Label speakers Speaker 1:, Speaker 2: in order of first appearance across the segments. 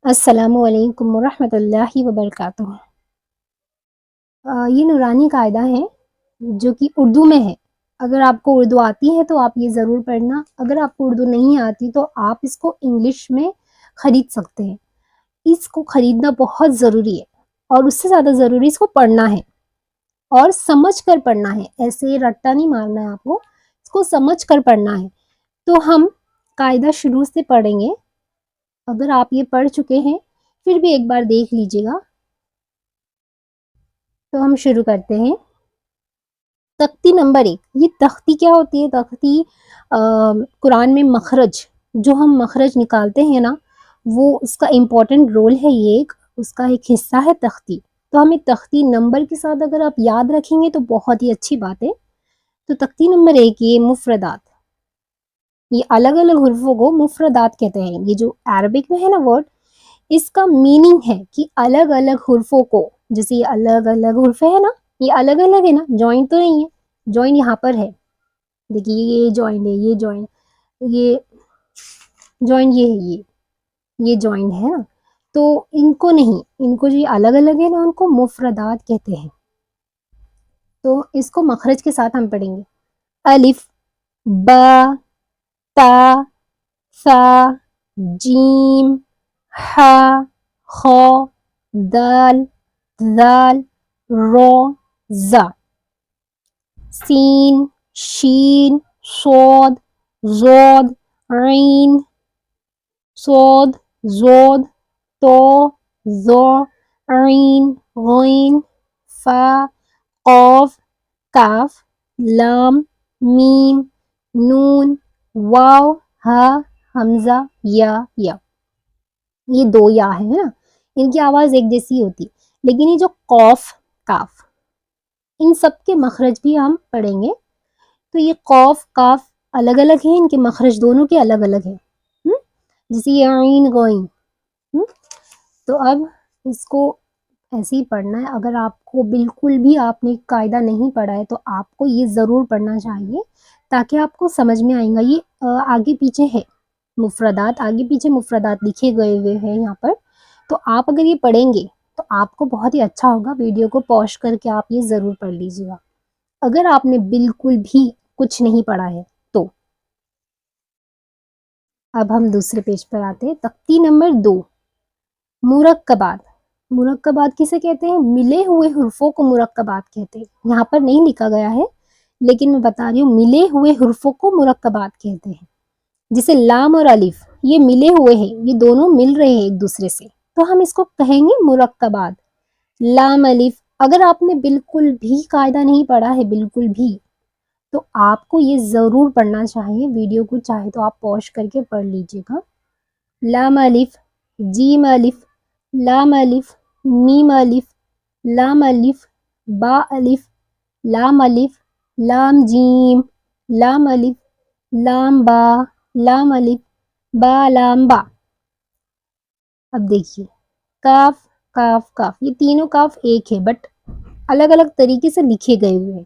Speaker 1: السلام علیکم ورحمۃ اللہ وبرکاتہ۔ یہ نورانی قاعدہ ہے جو کہ اردو میں ہے۔ اگر آپ کو اردو آتی ہے تو آپ یہ ضرور پڑھنا، اگر آپ کو اردو نہیں آتی تو آپ اس کو انگلش میں خرید سکتے ہیں۔ اس کو خریدنا بہت ضروری ہے، اور اس سے زیادہ ضروری اس کو پڑھنا ہے اور سمجھ کر پڑھنا ہے۔ ایسے رٹا نہیں مارنا ہے، آپ کو اس کو سمجھ کر پڑھنا ہے۔ تو ہم قاعدہ شروع سے پڑھیں گے۔ اگر آپ یہ پڑھ چکے ہیں پھر بھی ایک بار دیکھ لیجیے گا۔ تو ہم شروع کرتے ہیں۔ تختی نمبر 1۔ یہ تختی کیا ہوتی ہے؟ تختی قرآن میں مخرج، جو ہم مخرج نکالتے ہیں نا، وہ اس کا امپورٹنٹ رول ہے، یہ اس کا ایک حصہ ہے تختی۔ تو ہمیں تختی نمبر کے ساتھ اگر آپ یاد رکھیں گے تو بہت ہی اچھی بات ہے۔ تو تختی نمبر 1، یہ مفردات، یہ الگ الگ حروفوں کو مفردات کہتے ہیں۔ یہ جو عربک میں ہے نا ورڈ، اس کا میننگ ہے کہ الگ الگ حروفوں کو، جیسے یہ الگ الگ حرف ہے نا، یہ الگ الگ ہے نا، جوائنٹ تو نہیں ہے۔ جوائنٹ یہاں پر ہے، دیکھیے یہ جوائنٹ ہے، یہ جوائنٹ، یہ جوائنٹ، یہ ہے، یہ جوائنٹ ہے نا۔ تو ان کو نہیں، ان کو جو الگ الگ ہے نا، ان کو مفردات کہتے ہیں۔ تو اس کو مخرج کے ساتھ ہم پڑھیں گے۔ الف، با، تا، ثا، جیم، ہا، خا، دال، ذال، رو، زا، سین، شین، صاد، زود، عین، صاد، زود، تو، ذو، عین، غین، فا، قاف، کاف، لام، میم، نون، واو، ہا، حمزہ، یا۔ یہ دو یا ہے نا، ان کی آواز ایک جیسی ہوتی، لیکن یہ جو قاف، کاف، ان سب کے مخرج بھی ہم پڑھیں گے۔ تو یہ قاف، کاف الگ الگ ہیں، ان کے مخرج دونوں کے الگ الگ ہیں، جیسے یہ عین، غین۔ تو اب اس کو ایسے ہی پڑھنا ہے۔ اگر آپ کو بالکل بھی آپ نے قاعدہ نہیں پڑھا ہے تو آپ کو یہ ضرور پڑھنا چاہیے، تاکہ آپ کو سمجھ میں آئیں گا۔ یہ آگے پیچھے ہے مفردات، آگے پیچھے مفردات لکھے گئے ہوئے ہیں یہاں پر۔ تو آپ اگر یہ پڑھیں گے تو آپ کو بہت ہی اچھا ہوگا۔ ویڈیو کو پوز کر کے آپ یہ ضرور پڑھ لیجیے گا، اگر آپ نے بالکل بھی کچھ نہیں پڑھا ہے تو۔ اب ہم دوسرے پیج پر آتے ہیں۔ تختی نمبر 2، مرکبات۔ مرکبات کسے کہتے ہیں؟ ملے ہوئے حروفوں کو مرکبات کہتے ہیں۔ یہاں پر نہیں لکھا گیا ہے، لیکن میں بتا رہی ہوں، ملے ہوئے حروفوں کو مرکبات کہتے ہیں۔ جیسے لام اور الف، یہ ملے ہوئے ہیں، یہ دونوں مل رہے ہیں ایک دوسرے سے، تو ہم اس کو کہیں گے مرکبات۔ لام، الف۔ اگر آپ نے بالکل بھی قاعدہ نہیں پڑھا ہے، بالکل بھی، تو آپ کو یہ ضرور پڑھنا چاہیے۔ ویڈیو کو چاہے تو آپ پوز کر کے پڑھ لیجیے گا۔ لام الف، جیم الف، لام الف، میم الف، لام الف، با الف، لام الف، لام جیم، لام الف، لام با، لام الف، با لام با۔ اب دیکھیے، کاف، کاف، کاف، یہ تینوں کاف ایک ہے، بٹ الگ الگ طریقے سے لکھے گئے ہوئے ہیں۔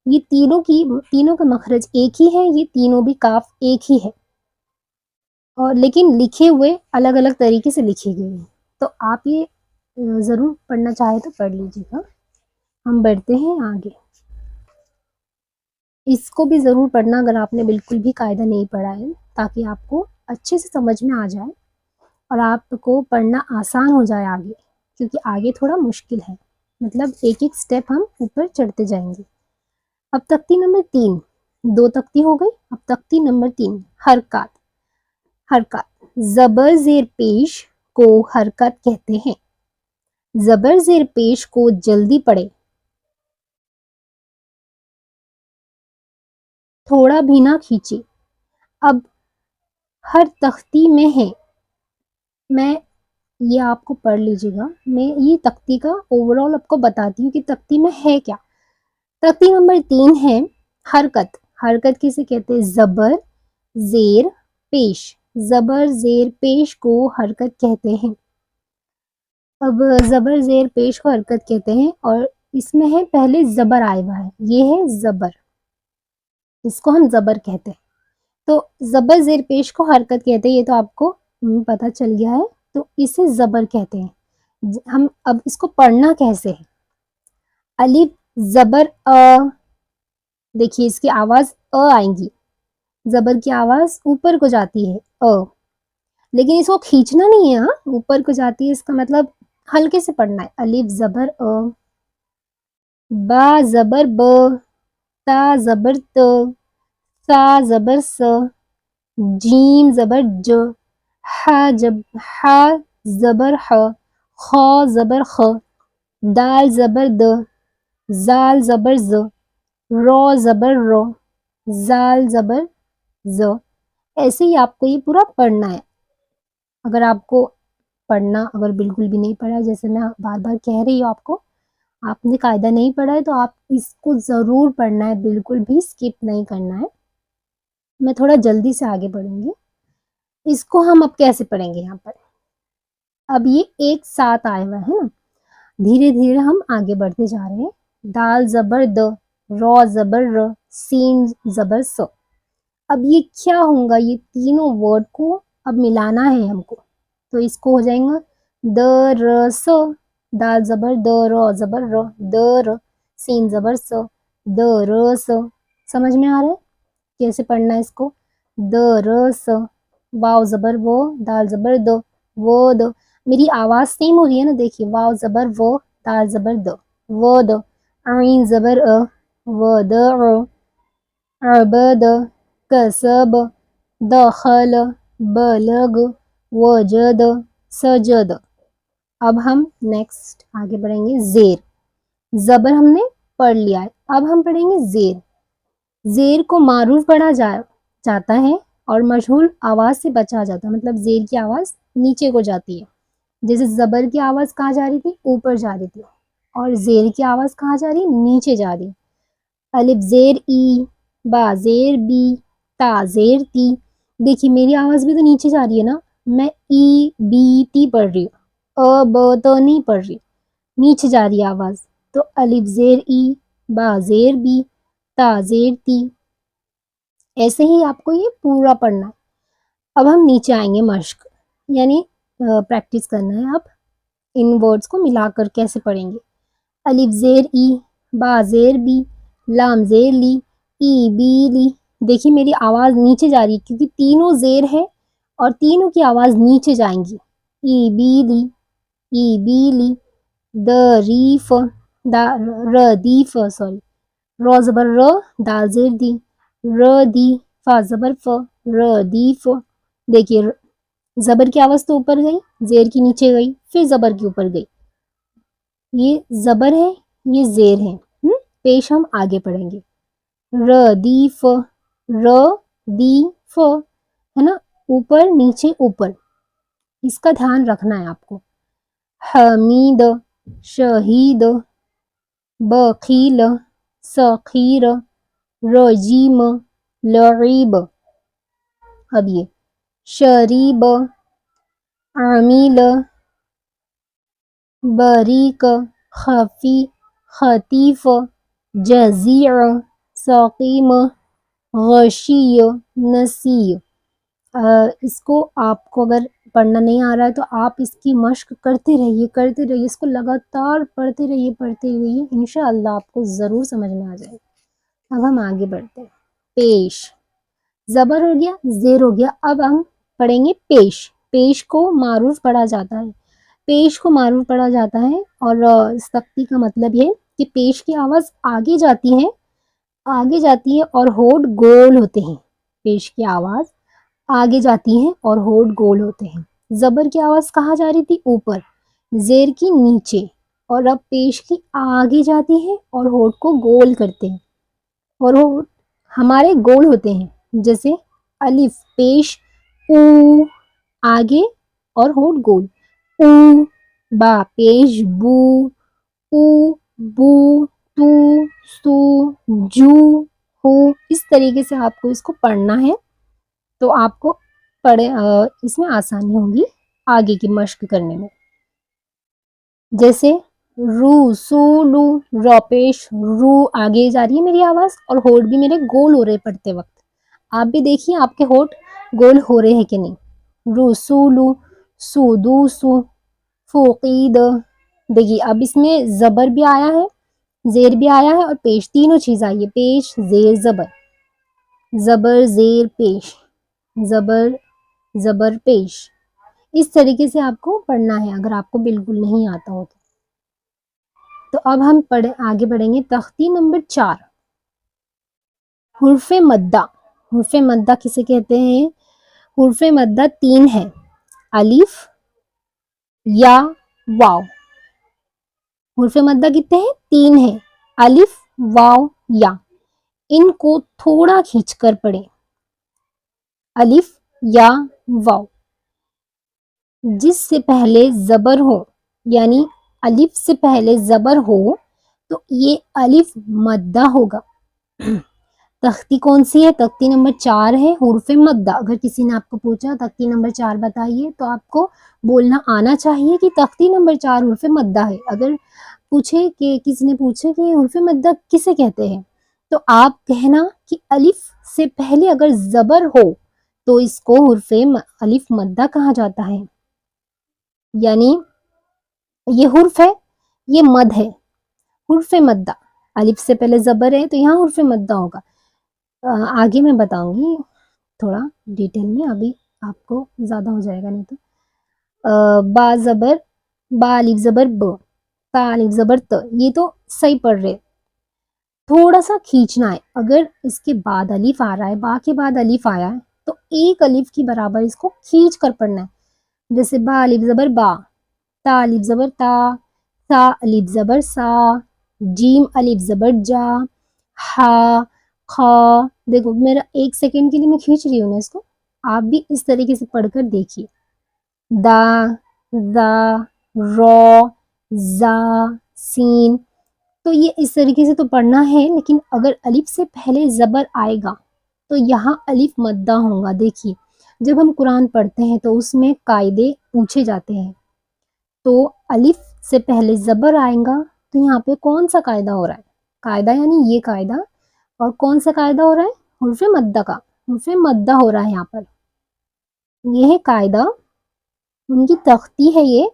Speaker 1: یہ تینوں کا مخرج ایک ہی ہے، یہ تینوں بھی کاف ایک ہی ہے، اور لیکن لکھے ہوئے الگ الگ طریقے سے لکھے گئے ہیں۔ تو آپ یہ ضرور پڑھنا چاہے تو پڑھ لیجیے گا۔ ہم بڑھتے ہیں آگے۔ اس کو بھی ضرور پڑھنا اگر آپ نے بالکل بھی قاعدہ نہیں پڑھا ہے، تاکہ آپ کو اچھے سے سمجھ میں آ جائے اور آپ کو پڑھنا آسان ہو جائے آگے، کیونکہ آگے تھوڑا مشکل ہے، مطلب ایک ایک سٹیپ ہم اوپر چڑھتے جائیں گے۔ اب تختی نمبر 3، 2 تختی ہو گئی، اب تختی نمبر 3، حرکات۔ حرکات، زبر زیر پیش کو حرکت کہتے ہیں۔ زبر زیر پیش کو جلدی پڑھے، تھوڑا بھی نہ کھینچے۔ اب ہر تختی میں ہے، میں یہ آپ کو پڑھ لیجیے گا، میں یہ تختی کا اوورال آپ کو بتاتی ہوں کہ تختی میں ہے کیا۔ تختی نمبر 3 ہے حرکت۔ حرکت کسے کہتے ہیں؟ زبر زیر پیش، زبر زیر پیش کو حرکت کہتے ہیں۔ اب زبر زیر پیش کو حرکت کہتے ہیں، اور اس میں ہے پہلے زبر آئے ہوا ہے، یہ ہے زبر، اس کو ہم زبر کہتے ہیں۔ تو زبر زیر پیش کو حرکت کہتے ہیں، یہ تو آپ کو پتہ چل گیا ہے۔ تو اسے زبر کہتے ہیں. ہم اب اس کو پڑھنا کیسے ہے؟ الف زبر دیکھیے اس کی آواز آئیں گی، زبر کی آواز اوپر کو جاتی ہے لیکن اس کو کھینچنا نہیں ہے. اوپر کو جاتی ہے، اس کا مطلب ہلکے سے پڑھنا ہے. الف زبر با زبر ب، تا زبر ت، سا زبر س، جیم زبر ج، ح زبر ح، خ زبر خ، دال زبر د، زال زبر ز، رو زبر رو، زال زبر ز. ایسے ہی آپ کو یہ پورا پڑھنا ہے. اگر آپ کو پڑھنا اگر بالکل بھی نہیں پڑھا، جیسے میں بار بار کہہ رہی ہوں آپ نے قاعدہ نہیں پڑھا ہے، تو آپ اس کو ضرور پڑھنا ہے، بالکل بھی اسکپ نہیں کرنا ہے. میں تھوڑا جلدی سے آگے بڑھوں گی. اس کو ہم اب کیسے پڑھیں گے؟ یہاں پر اب یہ ایک ساتھ آیا ہوا ہے نا، دھیرے دھیرے ہم آگے بڑھتے جا رہے ہیں. دال زبر د، رو زبر ر، سین زبر س. اب یہ کیا ہوگا؟ یہ تینوں ورڈ کو اب ملانا ہے ہم کو، تو اس کو ہو جائیں گا د ر س، دال زبر د، رو زبر ر، د ر، سین زبر س، د ر س. سمجھ میں آ رہا ہے کیسے پڑھنا ہے اس کو؟ د ر س، واو زبر وہ، دال زبر دو، وہ دو. میری آواز سیم ہو رہی ہے نا، دیکھیے واو زبر وہ، دال زبر دو، وہ دو. عین زبر و د ع، عبد کسب، دخل بلغ، وجد سجد. اب ہم نیکسٹ آگے پڑھیں گے. زیر زبر ہم نے پڑھ لیا ہے، اب ہم پڑھیں گے زیر. زیر کو معروف پڑھا جاتا ہے اور مشہور آواز سے بچا جاتا ہے، مطلب زیر کی آواز نیچے کو جاتی ہے. جیسے زبر کی آواز کہاں جا رہی تھی؟ اوپر جا رہی تھی، اور زیر کی آواز کہاں جا رہی؟ نیچے جا رہی. الف زیر ای، با زیر بی، تا زیر تی. دیکھیے میری آواز بھی تو نیچے جا رہی ہے نا، میں ای بی تی پڑھ رہی ہوں، ب تو نہیں پڑھ رہی، نیچے جا رہی ہے آواز. تو الف زیر ای، با زیر بی، تا زیر تی. ایسے ہی آپ کو یہ پورا پڑھنا ہے. اب ہم نیچے آئیں گے، مشق یعنی پریکٹس کرنا ہے. اب ان ورڈز کو ملا کر کیسے پڑھیں گے؟ الف زیر ای، با زیر بی، لام زیر لی، ای بی لی. دیکھیے میری آواز نیچے جا رہی ہے کیونکہ تینوں زیر ہے اور تینوں کی آواز نیچے جائیں گی. ای بی لی، ای بی لی. دریف، ردیف، سوری، رو زبر ر، دال زیر دی، ر دی، فا زبر ف، ردیف. دیکھیے زبر کی آواز تو اوپر گئی، زیر کی نیچے گئی، پھر زبر کی اوپر گئی. یہ زبر ہے، یہ زیر ہے. پیش ہم آگے پڑھیں گے. ردیف، ردیف ہے نا، اوپر نیچے اوپر، اس کا دھیان رکھنا ہے آپ کو. حمید، شہید، بخیل، سخیر، رجیم، لعیب. اب یہ شریب، عمیل، بریک، خفی، خطیف، جزیع، سقیم، غشی، نسی. اس کو آپ کو اگر پڑھنا نہیں آ رہا ہے تو آپ اس کی مشق کرتے رہیے، اس کو لگاتار پڑھتے رہیے. انشاءاللہ آپ کو ضرور سمجھ میں آ جائے گا. اب ہم آگے بڑھتے ہیں. پیش زبر ہو گیا، زیر ہو گیا. اب ہم پڑھیں گے پیش. پیش کو معروف پڑھا جاتا ہے. پیش کو معروف پڑھا جاتا ہے اور سختی کا مطلب یہ کہ پیش کی آواز آگے جاتی ہے اور ہونٹ گول ہوتے ہیں. پیش کی آواز آگے جاتی ہے اور ہونٹ گول ہوتے ہیں. زبر کی آواز کہاں جا رہی تھی؟ اوپر، زیر کی نیچے، اور اب پیش کی آگے جاتی ہے اور ہونٹ کو گول کرتے ہیں، اور ہونٹ ہمارے گول ہوتے ہیں. جیسے الف پیش او، آگے اور ہونٹ گول. او. با پیش بو، او بو، تو سو، جو ہو. اس طریقے سے آپ کو اس کو پڑھنا ہے، تو آپ کو اس میں آسانی ہوگی آگے کی مشق کرنے میں. جیسے رو، سو، لو، رو پیش رو، آگے جا رہی ہے میری آواز اور ہونٹ بھی میرے گول ہو رہے پڑھتے وقت. آپ بھی دیکھیے آپ کے ہونٹ گول ہو رہے ہیں کہ نہیں. رو سو لو، سدوس فوقید. دیکھیے اب اس میں زبر بھی آیا ہے، زیر بھی آیا ہے اور پیش، تینوں چیز آئی ہے، پیش زیر زبر، زبر زیر پیش، زبر زبر پیش. اس طریقے سے آپ کو پڑھنا ہے اگر آپ کو بالکل نہیں آتا ہو تو اب ہم آگے بڑھیں گے. تختی نمبر 4، حرف مدہ. حرف مدہ کسے کہتے ہیں؟ حرف مدہ 3 ہے، الف، یا، واو. حرف مدہ کتنے ہیں؟ 3 ہیں، الف، واو، یا. ان کو تھوڑا کھینچ کر پڑھیں، الف، یا، واو. جس سے پہلے زبر ہو، یعنی الف سے پہلے زبر ہو تو یہ الف مدہ ہوگا. تختی کون سی ہے؟ تختی نمبر 4 ہے، حرف مدہ. اگر کسی نے آپ کو پوچھا تختی نمبر 4 بتائیے تو آپ کو بولنا آنا چاہیے کہ تختی نمبر 4 حرف مدہ ہے. اگر پوچھے کہ کسی نے پوچھے کہ حرف مدہ کسے کہتے ہیں تو آپ کہنا کہ الف سے پہلے اگر زبر ہو تو اس کو حرف الف مدہ کہا جاتا ہے. یعنی یہ حرف ہے، یہ مد ہے، حرف مدہ. الف سے پہلے زبر ہے تو یہاں حرف مدہ ہوگا. آگے میں بتاؤں گی تھوڑا ڈیٹیل میں، ابھی آپ کو زیادہ ہو جائے گا نہیں تو. با زبر، با الف زبر ب، تا الف زبر ت. یہ تو صحیح پڑھ رہے، تھوڑا سا کھینچنا ہے. اگر اس کے بعد الف آ رہا ہے، با کے بعد الف آیا ہے تو ایک الف کی برابر اس کو کھینچ کر پڑھنا ہے. جیسے با الف زبر با، تا الف زبر تا، سا الف زبر سا، جیم الف زبر جا، ہا، خا. دیکھو میرا 1 سیکنڈ کے لیے میں کھینچ رہی ہوں نا اس کو، آپ بھی اس طریقے سے پڑھ کر دیکھیے. دا، زا، رو، زا، سین. تو یہ اس طریقے سے تو پڑھنا ہے، لیکن اگر الف سے پہلے زبر آئے گا تو یہاں الف مدہ ہوگا. دیکھیے جب ہم قرآن پڑھتے ہیں تو اس میں قاعدے پوچھے جاتے ہیں، تو الف سے پہلے زبر آئے گا تو یہاں پہ کون سا قاعدہ ہو رہا ہے؟ قاعدہ یعنی یہ قاعدہ. اور کون سا قاعدہ ہو رہا ہے؟ حرف مدہ کا، حرف مدہ ہو رہا ہے یہاں پر. یہ ہے قاعدہ، ان کی تختی ہے یہ،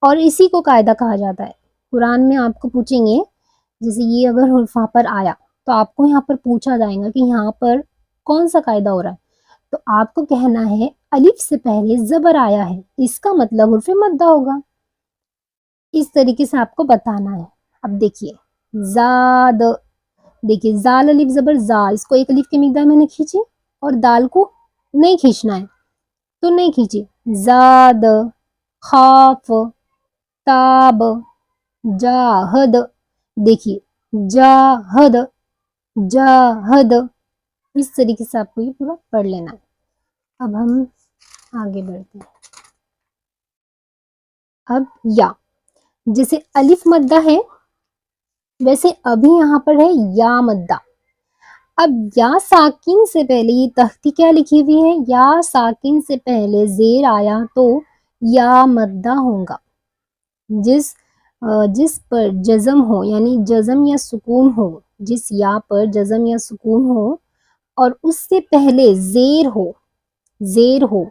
Speaker 1: اور اسی کو قاعدہ کہا جاتا ہے. قرآن میں آپ کو پوچھیں گے، جیسے یہ اگر حرف یہاں پر آیا تو آپ کو یہاں پر پوچھا جائے گا کہ یہاں پر کون سا قاعدہ ہو رہا ہے، تو آپ کو کہنا ہے الف سے پہلے زبر آیا ہے، اس کا مطلب حرف مدہ ہوگا. اس طریقے سے آپ کو بتانا ہے. اب دیکھیے زاد، دیکھیے زال الف زبر زا، اس کو ایک الف کی مقدار میں نے کھینچی اور دال کو نہیں کھینچنا ہے تو نہیں کھینچی. زاد، خاف، تاب، جاہد. دیکھیے جاہد، جاہد. اس طریقے سے آپ کو یہ پورا پڑھ لینا ہے. اب ہم آگے بڑھتے ہیں. اب یا، جیسے الف مدہ ہے ویسے ابھی یہاں پر ہے یا مدہ. اب یا ساکن سے پہلے یہ تختی کیا لکھی ہوئی ہے؟ یا ساکن سے پہلے زیر آیا تو یا مدہ ہوگا. جس پر جزم ہو، یعنی جزم یا سکون ہو، جس یا پر جزم یا سکون ہو اور اس سے پہلے زیر ہو، زیر ہو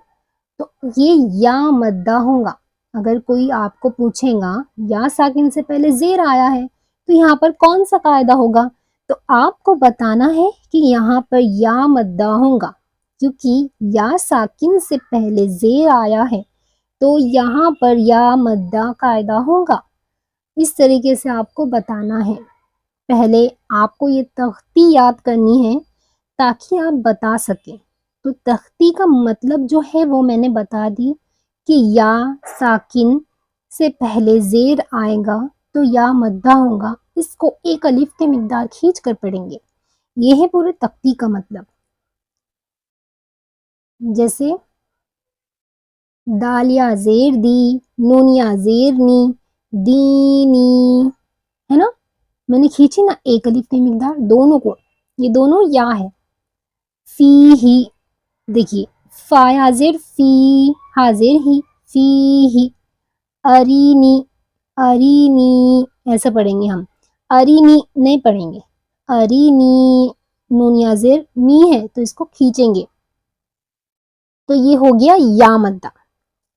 Speaker 1: تو یہ یا مدہ ہوگا. اگر کوئی آپ کو پوچھے گا یا ساکن سے پہلے زیر آیا ہے تو یہاں پر کون سا قاعدہ ہوگا، تو آپ کو بتانا ہے کہ یہاں پر یا مدہ ہوگا، کیونکہ یا ساکن سے پہلے زیر آیا ہے تو یہاں پر یا مدہ قاعدہ ہوگا. اس طریقے سے آپ کو بتانا ہے. پہلے آپ کو یہ تختی یاد کرنی ہے تاکہ آپ بتا سکیں. تو تختی کا مطلب جو ہے وہ میں نے بتا دی کہ یا ساکن سے پہلے زیر آئے گا تو یا مدہ ہوگا. اس کو ایک الف کی مقدار کھینچ کر پڑھیں گے. یہ ہے پورے تختی کا مطلب. جیسے دال یا زیر دی، نون یا زیر نی، دینی، ہے نا. میں نے کھینچی نا ایک الف کی مقدار دونوں کو، یہ دونوں یا ہے. فی ہی، دیکھیے فا حاضر فی، حاضر ہی، فی ہی. ارینی، ارینی ایسا پڑھیں گے ہم، ارینی نہیں پڑھیں گے. ارینی، نون یا زیر نی ہے تو اس کو کھینچیں گے تو یہ ہو گیا یا مدہ.